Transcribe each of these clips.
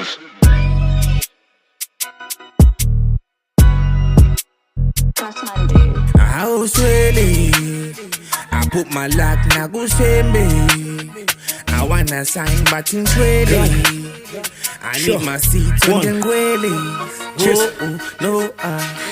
business. I was ready. I put my luck na kusembe. I wanna sign but in ready. I need my seat on the ngwele.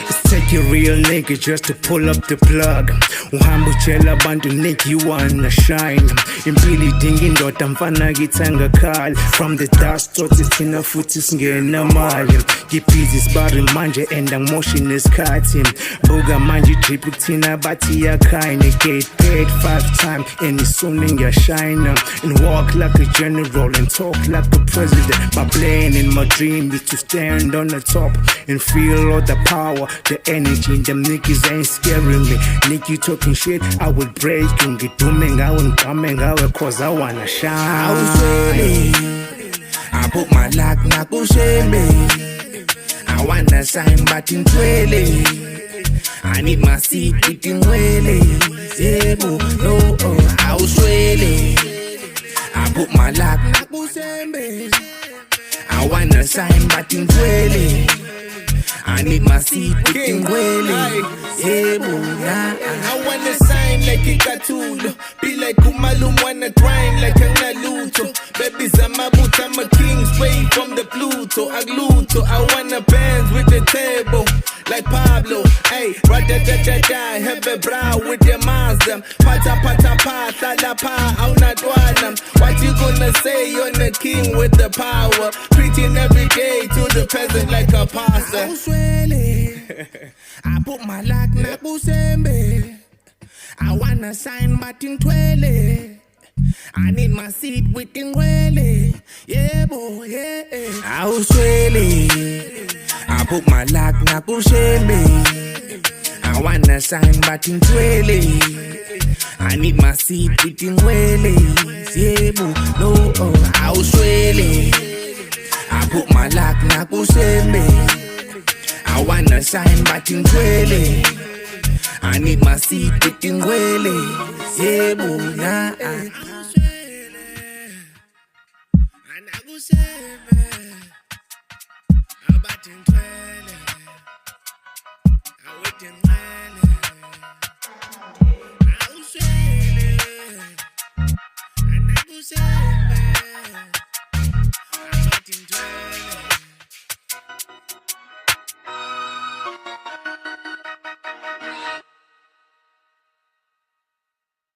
It's take a real nigga just to pull up the plug. Uhambo chela bantu Nick you wanna shine. Impili dingi ndoda mfana gitanga kali. From the dust to the tina futhi singena mali. Giphizi sibari manje endang motion isikhathi. Buga manje drip kuthina bathi yakhayini. Get paid 5 times and it's soon ngiyashine. And walk like a general and talk like a president. My plan and my dream is to stand on the top and feel all the power, the energy. Them niggas ain't scaring me. Nick, you talking shit, I will break you. Get dooming, I will coming out cause I wanna shine. I was ready. I put my luck na kusembe. I wanna sign but in twele. I need my seat with ngwele. Yeah, boo, no, I was ready. I put my luck na kusembe. I wanna sign but in twele. I need my seat with ngwele. Yeah, boo, nah. I wanna sign like a Katulo. Be like Kumalum, wanna grind like a Naluto. Babies, I'm a king straight from the Pluto. Agluto, I wanna bands with the table. Like Pablo, hey, rada-da-da-da, have a brow with your Mazda. Pata-pata-pa, la pa, auna dwanam. What you gonna say, you're the king with the power. Preaching every day to the peasant like a pastor. I put my luck na kusembe. I wanna sign but in twele. I need my seat with ngwele. Yeah, boy, yeah. I was ready. I put my luck na kusembe. I wanna sign but in twele. I need my seat with ngwele. Yeah, boy, no, I was ready. I put my luck na kusembe. I wanna sign but in twele. I need my seat with ngwele. Yeah, boo, nah. I